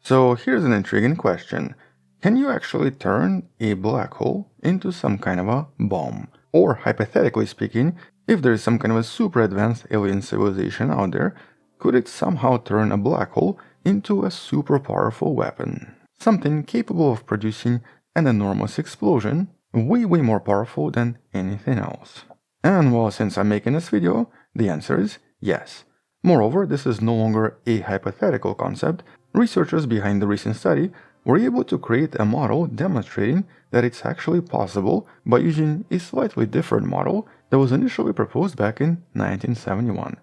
So here's an intriguing question. Can you actually turn a black hole into some kind of a bomb? Or hypothetically speaking, if there is some kind of a super advanced alien civilization out there, could it somehow turn a black hole into a super powerful weapon? Something capable of producing an enormous explosion, way more powerful than anything else. And well, since I'm making this video, the answer is yes. Moreover, this is no longer a hypothetical concept. Researchers behind the recent study were able to create a model demonstrating that it's actually possible by using a slightly different model that was initially proposed back in 1971.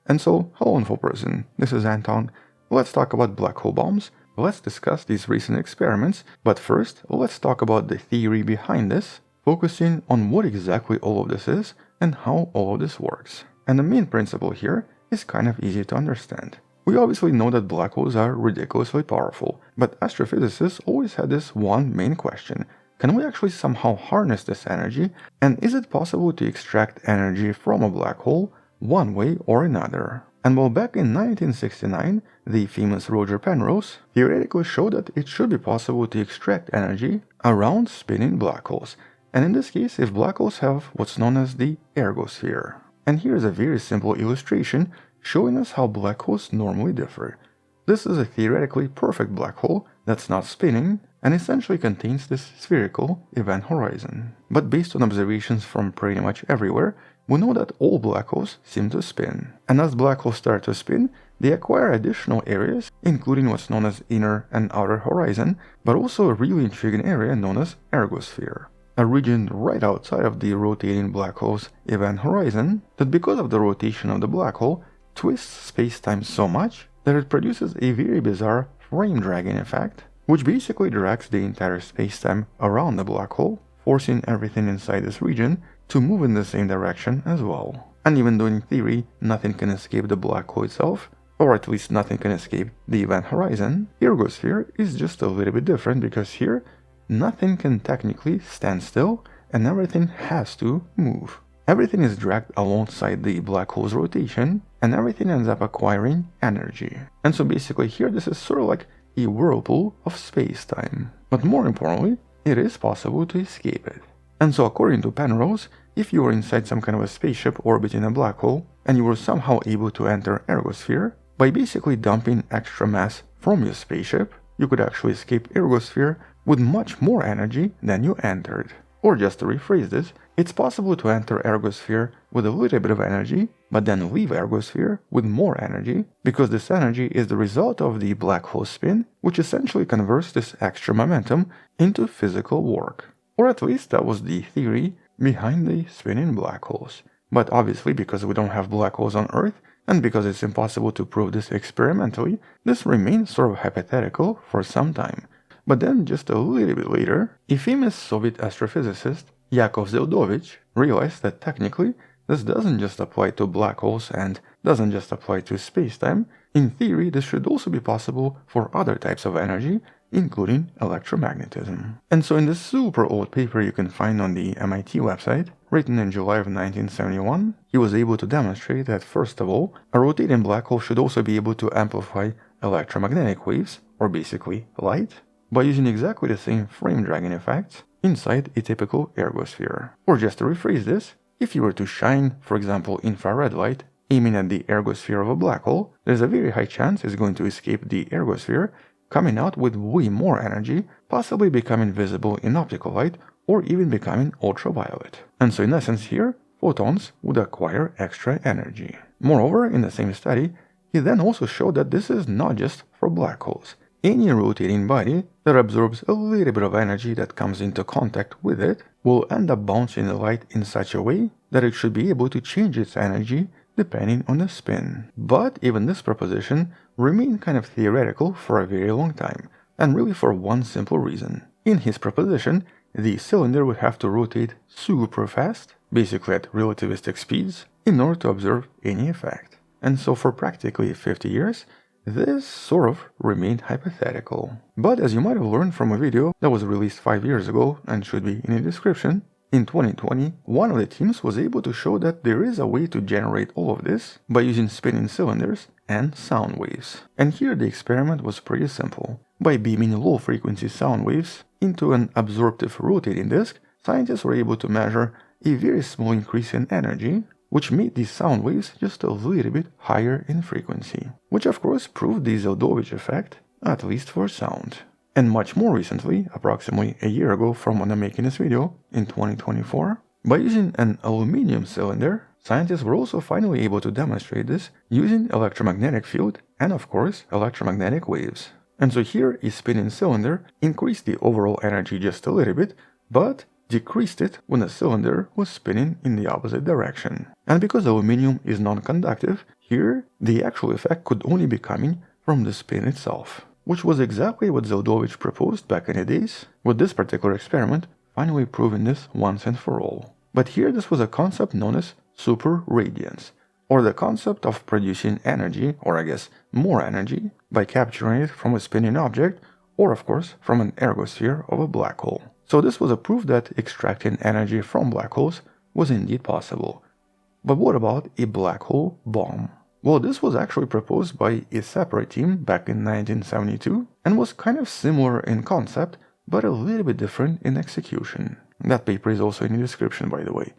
And so, hello info person, this is Anton. Let's talk about black hole bombs. Let's discuss these recent experiments, but first, let's talk about the theory behind this, focusing on what exactly all of this is and how all of this works. And the main principle here is kind of easy to understand. We obviously know that black holes are ridiculously powerful, but astrophysicists always had this one main question. Can we actually somehow harness this energy, and is it possible to extract energy from a black hole one way or another? And well, back in 1969, the famous Roger Penrose theoretically showed that it should be possible to extract energy around spinning black holes, and in this case, if black holes have what's known as the ergosphere. And here's a very simple illustration showing us how black holes normally differ. This is a theoretically perfect black hole that's not spinning and essentially contains this spherical event horizon. But based on observations from pretty much everywhere, we know that all black holes seem to spin. And as black holes start to spin, they acquire additional areas, including what's known as inner and outer horizon, but also a really intriguing area known as ergosphere. A region right outside of the rotating black hole's event horizon that, because of the rotation of the black hole, twists space-time so much that it produces a very bizarre frame dragging effect, which basically drags the entire space-time around the black hole, forcing everything inside this region to move in the same direction as well. And even though in theory nothing can escape the black hole itself, or at least nothing can escape the event horizon, ergosphere is just a little bit different because here nothing can technically stand still and everything has to move. Everything is dragged alongside the black hole's rotation, and everything ends up acquiring energy. And so basically here this is sort of like a whirlpool of space-time. But more importantly, it is possible to escape it. And so according to Penrose, if you were inside some kind of a spaceship orbiting a black hole, and you were somehow able to enter ergosphere, by basically dumping extra mass from your spaceship, you could actually escape ergosphere with much more energy than you entered. Or just to rephrase this, it's possible to enter ergosphere with a little bit of energy, but then leave ergosphere with more energy, because this energy is the result of the black hole spin, which essentially converts this extra momentum into physical work. Or at least that was the theory behind the spinning black holes. But obviously, because we don't have black holes on Earth, and because it's impossible to prove this experimentally, this remains sort of hypothetical for some time. But then, just a little bit later, a famous Soviet astrophysicist, Zeldovitch, realized that technically this doesn't just apply to black holes and doesn't just apply to space-time. In theory, this should also be possible for other types of energy, including electromagnetism. And so in this super old paper you can find on the MIT website, written in July of 1971, he was able to demonstrate that first of all, a rotating black hole should also be able to amplify electromagnetic waves, or basically light, by using exactly the same frame dragging effects inside a typical ergosphere. Or just to rephrase this, if you were to shine, for example, infrared light aiming at the ergosphere of a black hole, there's a very high chance it's going to escape the ergosphere, coming out with way more energy, possibly becoming visible in optical light or even becoming ultraviolet. And so in essence here, photons would acquire extra energy. Moreover, in the same study, he then also showed that this is not just for black holes. Any rotating body that absorbs a little bit of energy that comes into contact with it will end up bouncing the light in such a way that it should be able to change its energy depending on the spin. But even this proposition remained kind of theoretical for a very long time, and really for one simple reason. In his proposition, the cylinder would have to rotate super fast, basically at relativistic speeds, in order to observe any effect. And so for practically 50 years, this sort of remained hypothetical. But as you might have learned from a video that was released 5 years ago and should be in the description, in 2020, one of the teams was able to show that there is a way to generate all of this by using spinning cylinders and sound waves. And here the experiment was pretty simple. By beaming low-frequency sound waves into an absorptive rotating disk, scientists were able to measure a very small increase in energy, which made these sound waves just a little bit higher in frequency, which of course proved the Zeldovitch effect, at least for sound. And much more recently, approximately a year ago from when I'm making this video, in 2024, by using an aluminum cylinder, scientists were also finally able to demonstrate this using electromagnetic field and of course electromagnetic waves. And so here a spinning cylinder increased the overall energy just a little bit, but decreased it when the cylinder was spinning in the opposite direction. And because aluminum is non-conductive, here the actual effect could only be coming from the spin itself, which was exactly what Zeldovitch proposed back in the days, with this particular experiment finally proving this once and for all. But here this was a concept known as super radiance, or the concept of producing energy, or I guess more energy, by capturing it from a spinning object, or of course from an ergosphere of a black hole. So this was a proof that extracting energy from black holes was indeed possible. But what about a black hole bomb? Well, this was actually proposed by a separate team back in 1972 and was kind of similar in concept, but a little bit different in execution. That paper is also in the description, by the way.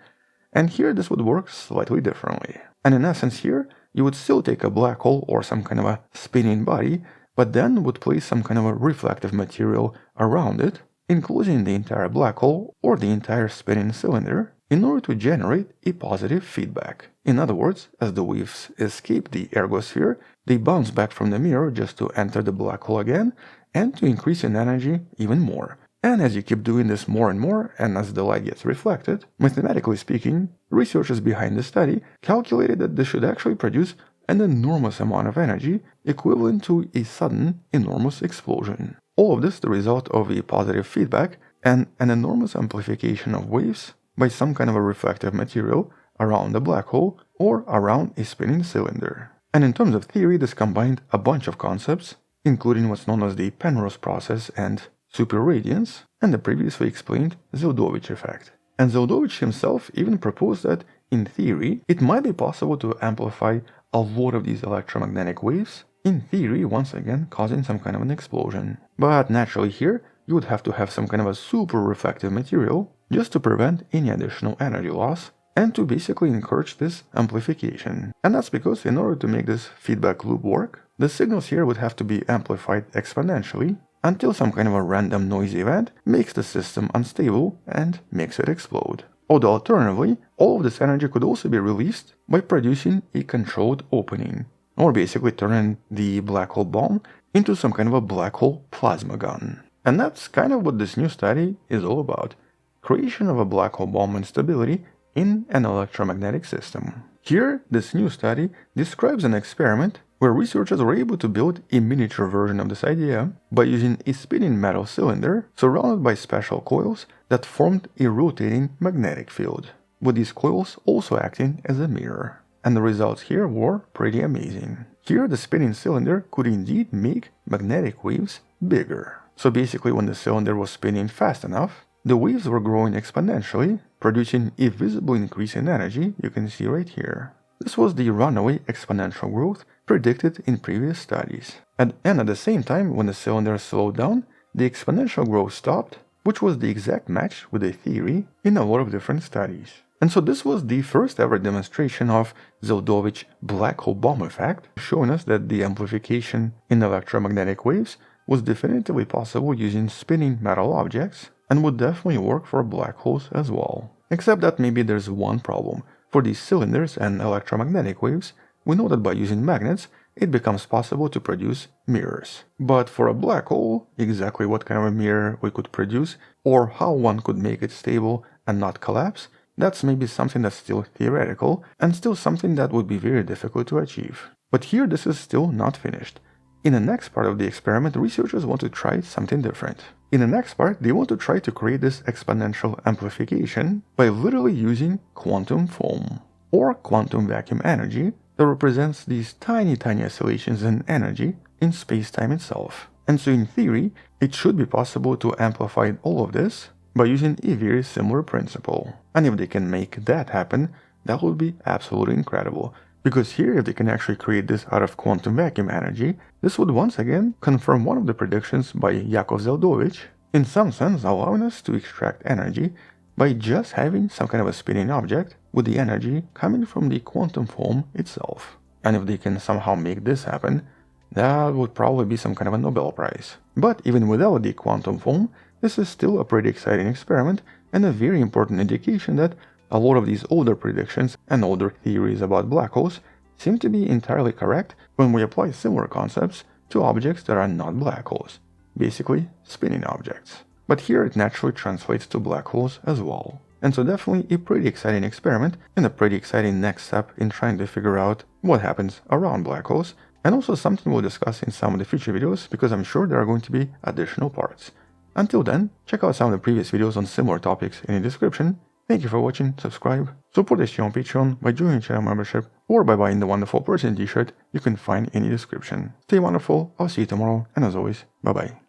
And here this would work slightly differently. And in essence here, you would still take a black hole or some kind of a spinning body, but then would place some kind of a reflective material around it, enclosing the entire black hole or the entire spinning cylinder, in order to generate a positive feedback. In other words, as the waves escape the ergosphere, they bounce back from the mirror just to enter the black hole again, and to increase in energy even more. And as you keep doing this more and more, and as the light gets reflected, mathematically speaking, researchers behind the study calculated that this should actually produce an enormous amount of energy equivalent to a sudden enormous explosion. All of this the result of a positive feedback and an enormous amplification of waves by some kind of a reflective material around the black hole or around a spinning cylinder. And in terms of theory, this combined a bunch of concepts, including what's known as the Penrose process and superradiance, and the previously explained Zeldovitch effect. And Zeldovitch himself even proposed that, in theory, it might be possible to amplify a lot of these electromagnetic waves, in theory once again causing some kind of an explosion. But naturally here, you would have to have some kind of a super reflective material just to prevent any additional energy loss and to basically encourage this amplification. And that's because in order to make this feedback loop work, the signals here would have to be amplified exponentially until some kind of a random noisy event makes the system unstable and makes it explode. Although alternatively, all of this energy could also be released by producing a controlled opening, or basically turning the black hole bomb into some kind of a black hole plasma gun. And that's kind of what this new study is all about: creation of a black hole bomb instability in an electromagnetic system. Here, this new study describes an experiment where researchers were able to build a miniature version of this idea by using a spinning metal cylinder surrounded by special coils that formed a rotating magnetic field, with these coils also acting as a mirror. And the results here were pretty amazing. Here, the spinning cylinder could indeed make magnetic waves bigger. So basically, when the cylinder was spinning fast enough, the waves were growing exponentially, producing a visible increase in energy you can see right here. This was the runaway exponential growth predicted in previous studies. And at the same time, when the cylinder slowed down, the exponential growth stopped, which was the exact match with the theory in a lot of different studies. And so this was the first ever demonstration of Zeldovitch black hole bomb effect, showing us that the amplification in electromagnetic waves was definitively possible using spinning metal objects and would definitely work for black holes as well. Except that maybe there's one problem. For these cylinders and electromagnetic waves, we know that by using magnets, it becomes possible to produce mirrors. But for a black hole, exactly what kind of a mirror we could produce, or how one could make it stable and not collapse, that's maybe something that's still theoretical, and still something that would be very difficult to achieve. But here this is still not finished. In the next part of the experiment, researchers want to try something different. In the next part, they want to try to create this exponential amplification by literally using quantum foam, or quantum vacuum energy, that represents these tiny oscillations in energy in space-time itself. And so in theory, it should be possible to amplify all of this by using a very similar principle. And if they can make that happen, that would be absolutely incredible. Because here, if they can actually create this out of quantum vacuum energy, this would once again confirm one of the predictions by Yakov Zeldovitch, in some sense allowing us to extract energy by just having some kind of a spinning object with the energy coming from the quantum foam itself. And if they can somehow make this happen, that would probably be some kind of a Nobel Prize. But even without the quantum foam, this is still a pretty exciting experiment and a very important indication that a lot of these older predictions and older theories about black holes seem to be entirely correct when we apply similar concepts to objects that are not black holes, basically spinning objects. But here it naturally translates to black holes as well. And so definitely a pretty exciting experiment and a pretty exciting next step in trying to figure out what happens around black holes, and also something we'll discuss in some of the future videos because I'm sure there are going to be additional parts. Until then, check out some of the previous videos on similar topics in the description. Thank you for watching, subscribe, support this channel on Patreon by joining channel membership or by buying the Wonderful Person t-shirt you can find in the description. Stay wonderful, I'll see you tomorrow, and as always, bye bye.